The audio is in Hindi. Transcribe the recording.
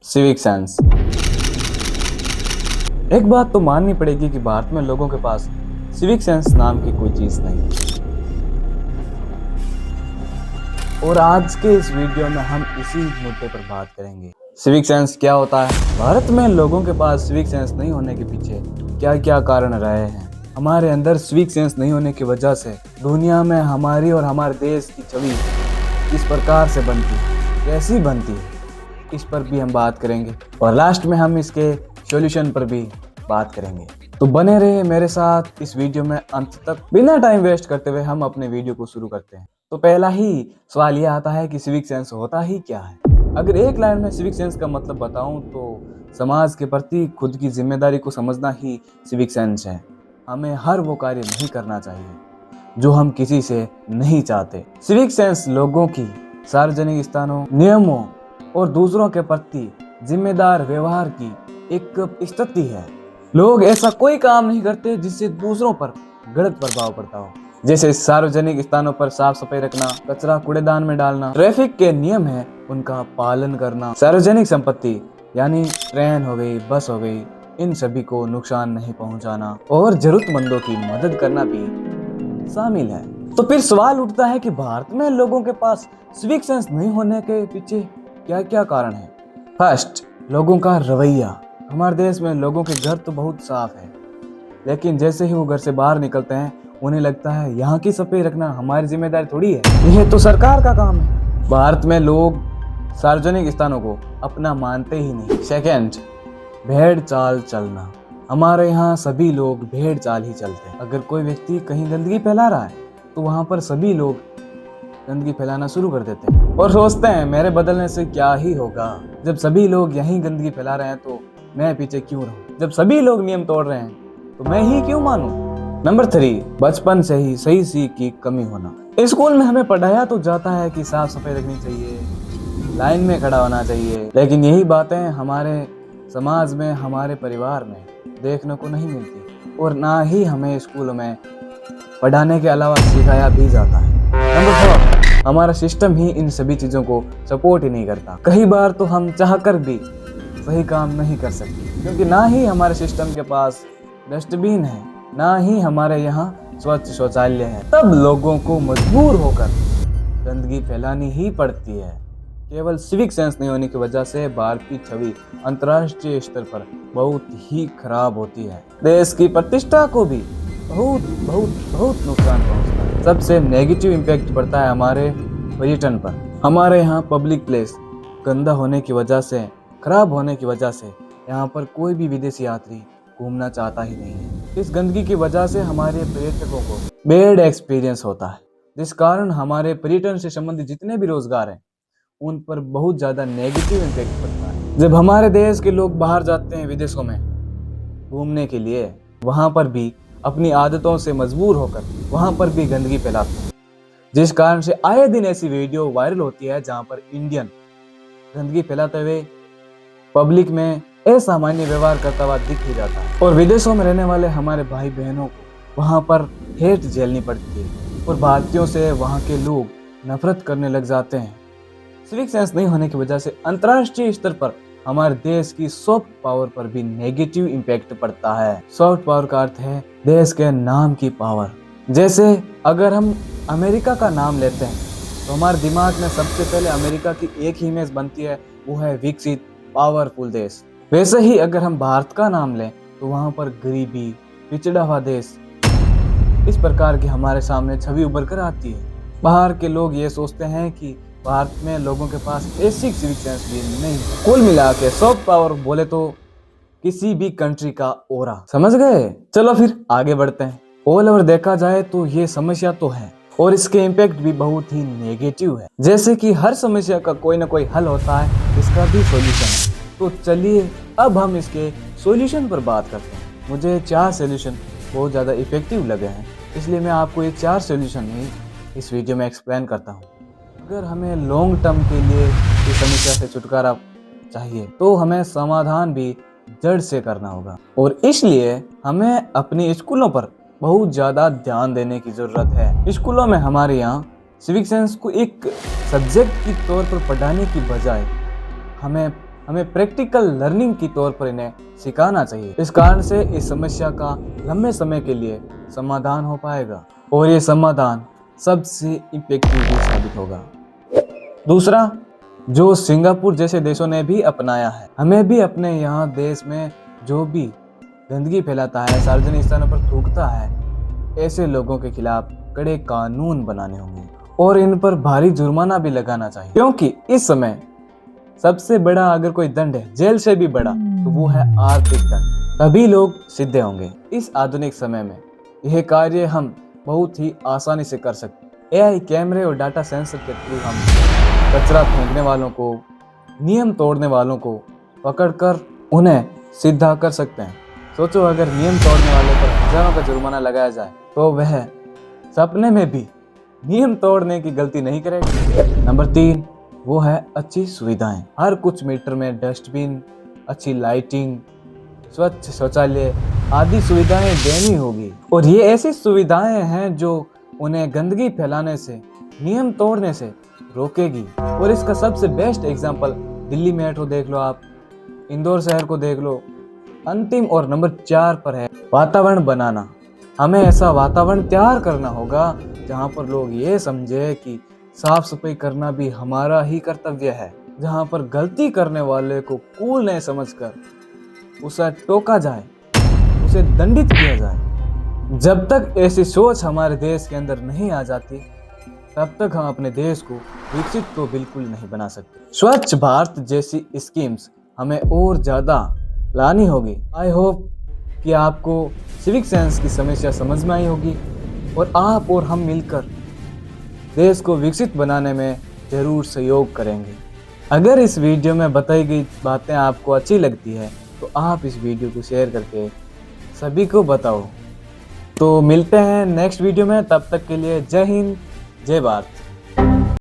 Civic sense. एक बात तो माननी पड़ेगी कि भारत में लोगों के पास सिविक सेंस नाम की कोई चीज नहीं। और आज के इस वीडियो में हम इसी मुद्दे पर बात करेंगे। सिविक सेंस क्या होता है, भारत में लोगों के पास सिविक सेंस नहीं होने के पीछे क्या क्या कारण रहे हैं, हमारे अंदर सिविक सेंस नहीं होने की वजह से दुनिया में हमारी और हमारे देश की छवि किस प्रकार से बनती है, कैसी बनती है, इस पर भी हम बात करेंगे। और लास्ट में हम इसके सॉल्यूशन पर भी बात करेंगे। तो बने रहिए मेरे साथ इस वीडियो में अंत तक। बिना टाइम वेस्ट करते हुए हम अपने वीडियो को शुरू करते हैं। तो पहला ही सवाल यह आता है कि सिविक सेंस होता ही क्या है। अगर एक लाइन में सिविक सेंस का मतलब बताऊं तो समाज के प्रति खुद की जिम्मेदारी को समझना ही सिविक सेंस है। हमें हर वो कार्य नहीं करना चाहिए जो हम किसी से नहीं चाहते। सिविक सेंस लोगों की सार्वजनिक स्थानों, नियमों और दूसरों के प्रति जिम्मेदार व्यवहार की एक स्थिति है। लोग ऐसा कोई काम नहीं करते जिससे दूसरों पर गलत प्रभाव पड़ता हो, जैसे सार्वजनिक स्थानों पर साफ सफाई रखना, कचरा कूड़ेदान में डालना, ट्रैफिक के नियम है उनका पालन करना, सार्वजनिक संपत्ति यानी ट्रेन हो गई, बस हो गई, इन सभी को नुकसान नहीं पहुंचाना और जरूरतमंदों की मदद करना भी शामिल है। तो फिर सवाल उठता है कि भारत में लोगों के पास सिविक सेंस नहीं होने के पीछे क्या क्या कारण है। फर्स्ट, लोगों का रवैया। हमारे देश में लोगों के घर तो बहुत साफ है, लेकिन जैसे ही वो घर से बाहर निकलते हैं उन्हें लगता है यहाँ की सफाई रखना हमारी जिम्मेदारी थोड़ी है, यह तो सरकार का काम है। भारत में लोग सार्वजनिक स्थानों को अपना मानते ही नहीं। सेकेंड, भेड़ चाल चलना। हमारे यहाँ सभी लोग भेड़ चाल ही चलते हैं। अगर कोई व्यक्ति कहीं गंदगी फैला रहा है तो वहाँ पर सभी लोग गंदगी फैलाना शुरू कर देते हैं और सोचते हैं मेरे बदलने से क्या ही होगा। जब सभी लोग यहीं गंदगी फैला रहे हैं तो मैं पीछे क्यों रहूं? जब सभी लोग नियम तोड़ रहे हैं तो मैं ही क्यों मानूं? नंबर 3, बचपन से ही सही सीख की कमी होना। स्कूल में हमें पढ़ाया तो जाता है कि साफ सफाई रखनी चाहिए, लाइन में खड़ा होना चाहिए, लेकिन यही बातें हमारे समाज में, हमारे परिवार में देखने को नहीं मिलती और ना ही हमें स्कूलों में पढ़ाने के अलावा सिखाया भी जाता है। नंबर 4, हमारा सिस्टम ही इन सभी चीजों को सपोर्ट ही नहीं करता। कई बार तो हम चाहकर भी सही काम नहीं कर सकते, क्योंकि ना ही हमारे सिस्टम के पास डस्टबिन है, ना ही हमारे यहाँ स्वच्छ शौचालय है। तब लोगों को मजबूर होकर गंदगी फैलानी ही पड़ती है। केवल सिविक सेंस नहीं होने की वजह से भारत की छवि अंतर्राष्ट्रीय स्तर पर बहुत ही खराब होती है। देश की प्रतिष्ठा को भी बहुत बहुत बहुत नुकसान पहुंचता है। सबसे नेगेटिव इम्पैक्ट पड़ता है हमारे पर्यटन पर। हमारे यहाँ पब्लिक प्लेस गंदा होने की वजह से, खराब होने की वजह से यहाँ पर कोई भी विदेशी यात्री घूमना चाहता ही नहीं है। इस गंदगी की वजह से हमारे पर्यटकों को बैड एक्सपीरियंस होता है, जिस कारण हमारे पर्यटन से संबंधित जितने भी रोजगार हैं उन पर बहुत ज़्यादा नेगेटिव इम्पैक्ट पड़ता है। जब हमारे देश के लोग बाहर जाते हैं विदेशों में घूमने के लिए, वहाँ पर भी अपनी आदतों से मजबूर होकर वहाँ पर भी गंदगी फैलाते हैं, जिस कारण से आए दिन ऐसी वीडियो वायरल होती है जहाँ पर इंडियन गंदगी फैलाते हुए पब्लिक में असामान्य व्यवहार करता हुआ दिख ही जाता है। और विदेशों में रहने वाले हमारे भाई बहनों को वहाँ पर हेट झेलनी पड़ती है और भारतीयों से वहाँ के लोग नफरत करने लग जाते हैं। सिविक सेंस नहीं होने की वजह से अंतर्राष्ट्रीय स्तर पर हमारे देश की सॉफ्ट पावर पर भी नेगेटिव इम्पैक्ट पड़ता है। सॉफ्ट पावर का अर्थ है देश के नाम की पावर। जैसे अगर हम अमेरिका का नाम लेते हैं तो हमारे दिमाग में सबसे पहले अमेरिका की एक ही इमेज बनती है, वो है विकसित पावरफुल देश। वैसे ही अगर हम भारत का नाम लें तो वहाँ पर गरीबी, पिछड़ा हुआ देश, इस प्रकार की हमारे सामने छवि उभर कर आती है। बाहर के लोग ये सोचते हैं कि भारत में लोगों के पास बेसिक सिविक सेंस भी नहीं है। कुल मिला के सॉफ्ट पावर बोले तो किसी भी कंट्री का ओरा। समझ गए? चलो फिर आगे बढ़ते हैं। ऑल ओवर देखा जाए तो ये समस्या तो है और इसके इम्पैक्ट भी बहुत ही नेगेटिव है। जैसे कि हर समस्या का कोई ना कोई हल होता है, इसका भी सॉल्यूशन है। तो चलिए अब हम इसके सॉल्यूशन पर बात करते हैं। मुझे 4 सॉल्यूशन बहुत ज़्यादा इफेक्टिव लगे हैं, इसलिए मैं आपको ये 4 सॉल्यूशन ही इस वीडियो में एक्सप्लेन करता हूँ। अगर हमें लॉन्ग टर्म के लिए इस समस्या से छुटकारा चाहिए तो हमें समाधान भी जड़ से करना होगा और इसलिए हमें अपनी स्कूलों पर बहुत ज़्यादा ध्यान देने की ज़रूरत है। स्कूलों में हमारे यहाँ सिविक सेंस को एक सब्जेक्ट के तौर पर पढ़ाने की बजाय हमें हमें प्रैक्टिकल लर्निंग की तौर पर इन्हें सिखाना चाहिए। इस कारण से इस समस्या का लंबे समय के लिए समाधान हो पाएगा और ये समाधान सबसे इफेक्टिव भी साबित होगा। दूसरा, जो सिंगापुर जैसे देशों ने भी अपनाया है, हमें भी अपने यहाँ देश में जो भी गंदगी फैलाता है, सार्वजनिक स्थानों पर थूकता है, ऐसे लोगों के खिलाफ कड़े कानून बनाने होंगे और इन पर भारी जुर्माना भी लगाना चाहिए, क्योंकि इस समय सबसे बड़ा अगर कोई दंड है, जेल से भी बड़ा, तो वो है आर्थिक दंड। तभी लोग सीधे होंगे। इस आधुनिक समय में यह कार्य हम बहुत ही आसानी से कर सकते हैं। एआई कैमरे और डाटा सेंसर के थ्रू हम कचरा फेंकने वालों को, नियम तोड़ने वालों को पकड़कर उन्हें सीधा कर सकते हैं। सोचो, अगर नियम तोड़ने वाले पर हजारों का जुर्माना लगाया जाए तो वह सपने में भी नियम तोड़ने की गलती नहीं करेगा। नंबर 3, वो है अच्छी सुविधाएं। हर कुछ मीटर में डस्टबिन, अच्छी लाइटिंग, स्वच्छ शौचालय आदि सुविधाएं देनी होगी। और ये ऐसी सुविधाएं हैं जो उन्हें गंदगी फैलाने से, नियम तोड़ने से रोकेगी। और इसका सबसे बेस्ट एग्जाम्पल दिल्ली मेट्रो देख लो, आप इंदौर शहर को देख लो। अंतिम और नंबर 4 पर है वातावरण बनाना। हमें ऐसा वातावरण तैयार करना होगा जहाँ पर लोग ये समझे कि साफ सफाई करना भी हमारा ही कर्तव्य है, जहाँ पर गलती करने वाले को कूल नहीं समझकर उसे टोका जाए, उसे दंडित किया जाए। जब तक ऐसी सोच हमारे देश के अंदर नहीं आ जाती, तब तक हम अपने देश को विकसित तो बिल्कुल नहीं बना सकते। स्वच्छ भारत जैसी स्कीम्स हमें और ज़्यादा लानी होगी। आई होप कि आपको सिविक सेंस की समस्या समझ में आई होगी और आप और हम मिलकर देश को विकसित बनाने में ज़रूर सहयोग करेंगे। अगर इस वीडियो में बताई गई बातें आपको अच्छी लगती है तो आप इस वीडियो को शेयर करके सभी को बताओ। तो मिलते हैं नेक्स्ट वीडियो में, तब तक के लिए जय हिंद, जय भारत।